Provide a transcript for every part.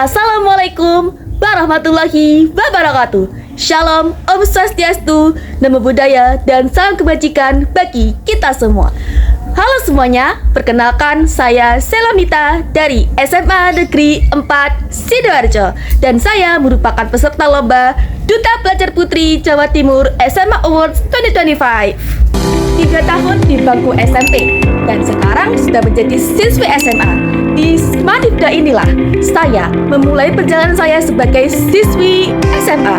Assalamualaikum warahmatullahi wabarakatuh. Shalom, Om Swastiastu, Namo Buddhaya, dan salam kebajikan bagi kita semua. Halo semuanya, perkenalkan saya Selamita dari SMA Negeri 4 Sidoarjo. Dan saya merupakan peserta lomba Duta Pelajar Putri Jawa Timur SMA Awards 2025. 3 tahun di bangku SMP dan sekarang sudah menjadi siswi SMA. Di Smanifda inilah saya memulai perjalanan saya sebagai siswi SMA.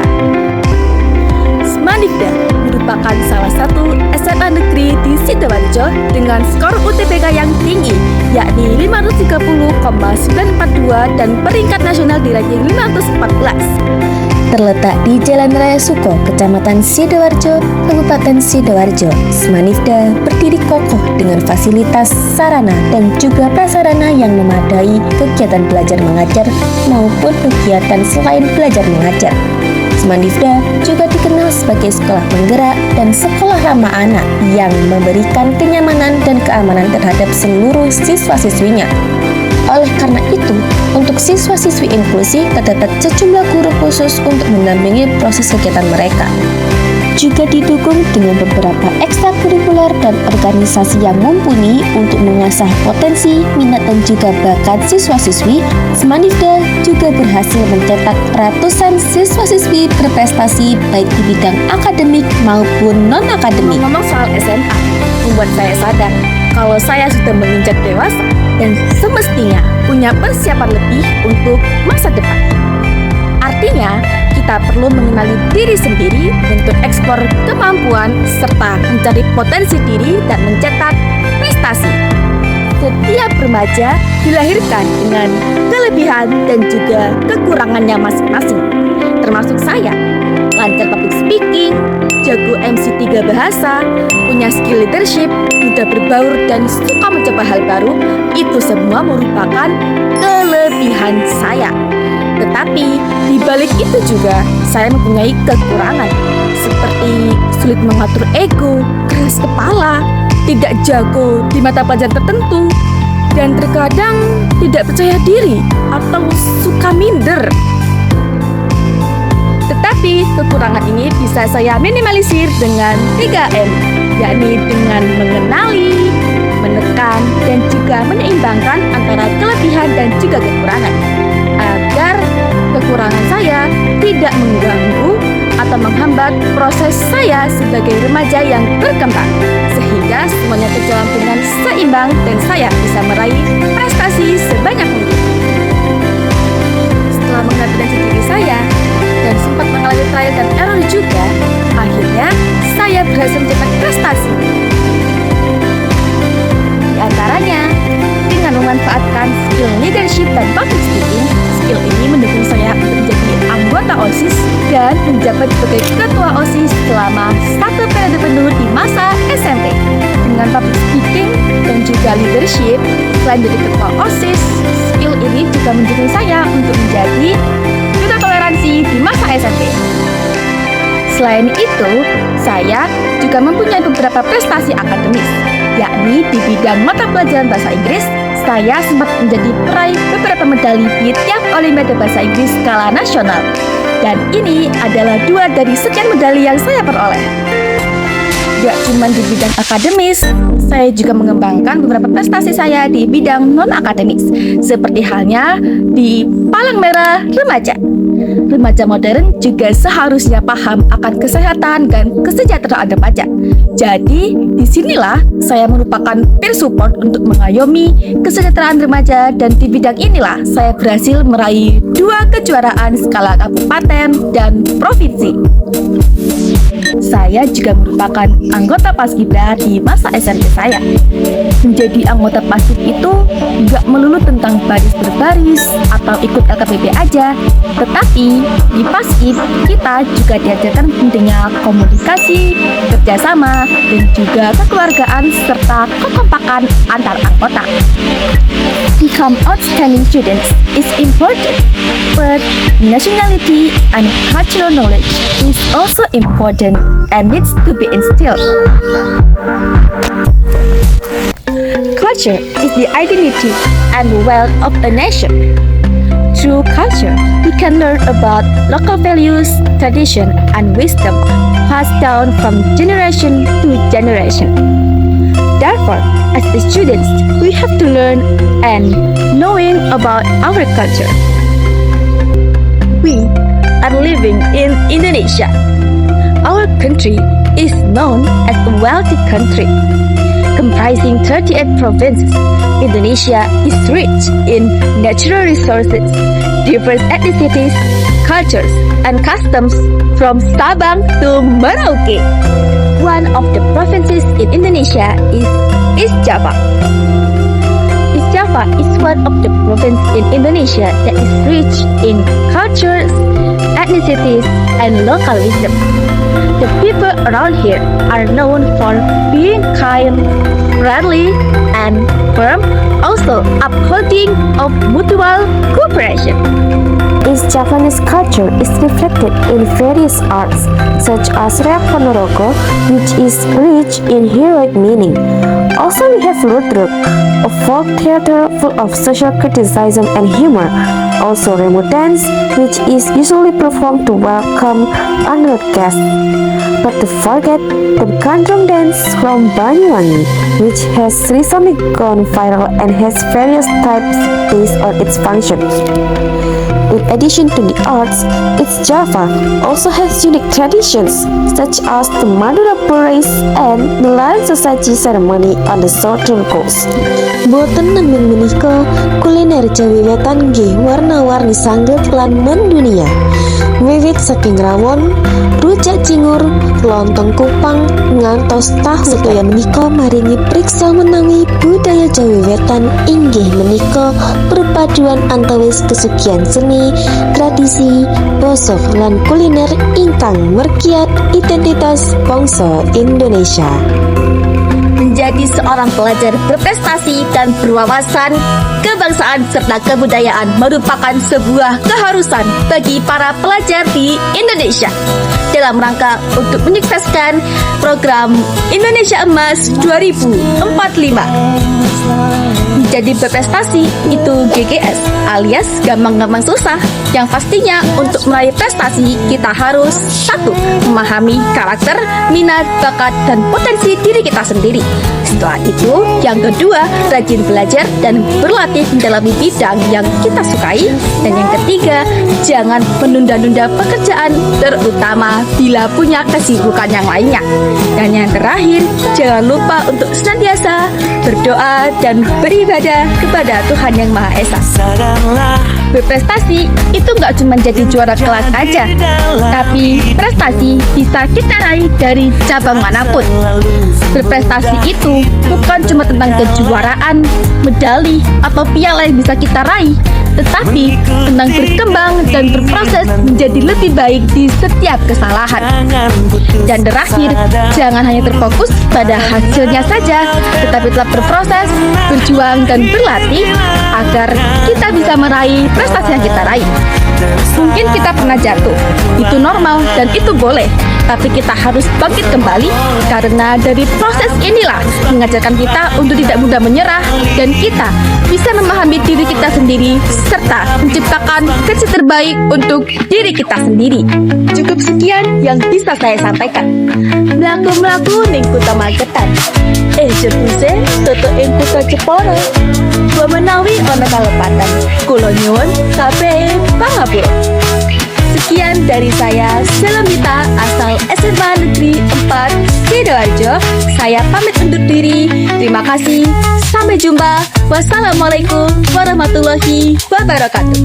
Smanifda merupakan salah satu SMA negeri di Sidoarjo dengan skor UTBK yang tinggi, yakni 530,942 dan peringkat nasional di ranking 514. Terletak di Jalan Raya Suko, Kecamatan Sidoarjo, Kabupaten Sidoarjo, Smanifda berdiri kokoh dengan fasilitas sarana dan juga prasarana yang memadai kegiatan belajar mengajar maupun kegiatan selain belajar mengajar. Smanifda juga dikenal sebagai sekolah penggerak dan sekolah ramah anak yang memberikan kenyamanan dan keamanan terhadap seluruh siswa-siswinya. Oleh karena itu, untuk siswa-siswi inklusi terdapat sejumlah guru khusus untuk mendampingi proses kegiatan mereka. Juga didukung dengan beberapa ekstrakurikuler dan organisasi yang mumpuni untuk mengasah potensi, minat dan juga bakat siswa-siswi. Smanifda juga berhasil mencetak ratusan siswa-siswi berprestasi baik di bidang akademik maupun non-akademik. Ngomong soal SMA, membuat saya sadar kalau saya sudah menginjak dewasa dan semestinya punya persiapan lebih untuk masa depan. Artinya, kita perlu mengenali diri sendiri untuk ekspor kemampuan serta mencari potensi diri dan mencetak prestasi. Setiap remaja dilahirkan dengan kelebihan dan juga kekurangannya masing-masing, termasuk saya. Lancar public speaking, jago MC 3 bahasa, punya skill leadership, mudah berbaur dan suka mencoba hal baru, itu semua merupakan kelebihan saya. Tetapi di balik itu juga saya mempunyai kekurangan seperti sulit mengatur ego, keras kepala, tidak jago di mata pelajaran tertentu, dan terkadang tidak percaya diri atau suka minder. Tetapi kekurangan ini bisa saya minimalisir dengan 3M, yakni dengan mengenali, menekan, dan juga menyeimbangkan antara kelebihan dan juga kekurangan, agar kekurangan saya tidak mengganggu atau menghambat proses saya sebagai remaja yang berkembang, sehingga semuanya berjalan dengan seimbang dan saya bisa meraih prestasi sebanyak mungkin. Setelah mengenal diri saya dan sempat mengalami trial dan error juga, akhirnya saya berhasil mencetak prestasi. Di antaranya, dengan memanfaatkan skill leadership dan public speaking, skill ini mendukung saya untuk menjadi anggota OSIS dan menjabat sebagai ketua OSIS selama 1 periode penuh di masa SMP. Dengan public speaking dan juga leadership, selain jadi ketua OSIS, skill ini juga mendukung saya untuk menjadi duta toleransi di masa SMP. Selain itu, saya juga mempunyai beberapa prestasi akademis, yakni di bidang mata pelajaran bahasa Inggris. Saya sempat menjadi peraih beberapa medali di tiap Olimpiade Bahasa Inggris skala nasional. Dan ini adalah 2 dari sekian medali yang saya peroleh. Gak cuma di bidang akademis, saya juga mengembangkan beberapa prestasi saya di bidang non-akademis, seperti halnya di Palang Merah Remaja. Remaja modern juga seharusnya paham akan kesehatan dan kesejahteraan remaja. Jadi, disinilah saya merupakan peer support untuk mengayomi kesejahteraan remaja, dan di bidang inilah saya berhasil meraih 2 kejuaraan skala kabupaten dan provinsi. Saya juga merupakan anggota Paskibra di masa SMP saya. Menjadi anggota Paskib itu nggak melulu tentang baris berbaris atau ikut LKPP aja, tetapi di Paskib kita juga diajarkan pentingnya komunikasi, kerjasama, dan juga kekeluargaan serta kekompakan antar anggota. Become outstanding students is important, but nationality and cultural knowledge is also important and needs to be instilled. Culture is the identity and wealth of a nation. Through culture, we can learn about local values, tradition, and wisdom passed down from generation to generation. Therefore, as the students, we have to learn and knowing about our culture. We are living in Indonesia. Our country is known as a wealthy country. Comprising 38 provinces, Indonesia is rich in natural resources, diverse ethnicities, cultures, and customs from Sabang to Merauke. One of the provinces in Indonesia is East Java. East Java is one of the provinces in Indonesia that is rich in cultures, ethnicities, and local wisdom. The people around here are known for being kind, friendly, and firm, also upholding of mutual cooperation. East Javanese culture is reflected in various arts, such as Reok Ponorogo, which is rich in heroic meaning. Also, we have Ludruk, a folk theater full of social criticism and humor. Also, Remo dance, which is usually performed to welcome honored guests. Not to forget the Gandrung dance from Banyuwangi, which has recently gone viral and has various types based on its function. In addition to the arts, East Java also has unique traditions such as the Madura Parade and Nelayan Society ceremony on the southern coast. Boten namung menika kuliner Jawi Wetan nggih warna-warni sanget lan mendunia. Wiwit saking rawon, rujak cingur, lontong kupang, ngantos tahu sedaya menika maringi priksa menawi budaya Jawi Wetan inggih menika perpaduan antawis kesugihan seni, tradisi, basa lan kuliner ingkang merkiat identitas bangsa Indonesia. Menjadi seorang pelajar berprestasi dan berwawasan kebangsaan serta kebudayaan merupakan sebuah keharusan bagi para pelajar di Indonesia dalam rangka untuk menyukseskan program Indonesia Emas 2045. Menjadi berprestasi itu GGS alias gampang-gampang susah, yang pastinya untuk meraih prestasi kita harus 1. Memahami karakter, minat, bakat, dan potensi diri kita sendiri. Setelah itu, yang kedua, rajin belajar dan berlatih mendalami bidang yang kita sukai. Dan yang ketiga, jangan menunda-nunda pekerjaan, terutama bila punya kesibukan yang lainnya. Dan yang terakhir, jangan lupa untuk senantiasa berdoa dan beribadah kepada Tuhan Yang Maha Esa. Berprestasi itu nggak cuma jadi juara kelas aja, tapi prestasi bisa kita raih dari cabang manapun. Berprestasi itu bukan cuma tentang kejuaraan, medali, atau piala yang bisa kita raih, tetapi tentang berkembang dan berproses menjadi lebih baik di setiap kesalahan. Dan terakhir, jangan hanya terfokus pada hasilnya saja, tetapi tetap berproses, berjuang, dan berlatih agar kita bisa meraih prestasi yang kita raih. Mungkin kita pernah jatuh, itu normal dan itu boleh, tapi kita harus bangkit kembali karena dari proses inilah mengajarkan kita untuk tidak mudah menyerah dan kita bisa memahami diri kita sendiri serta menciptakan versi terbaik untuk diri kita sendiri. Cukup sekian yang bisa saya sampaikan. Melaku-melaku ning Kuta Magetan, jebuse toto ing Kuta Jepara. Gua menawi ana kalepatan, kula nyuwun kabeh pangapura. Sekian dari saya, Selamita, asal SMA Negeri 4 Sidoarjo. Saya pamit undur diri. Terima kasih. Sampai jumpa. Wassalamualaikum warahmatullahi wabarakatuh.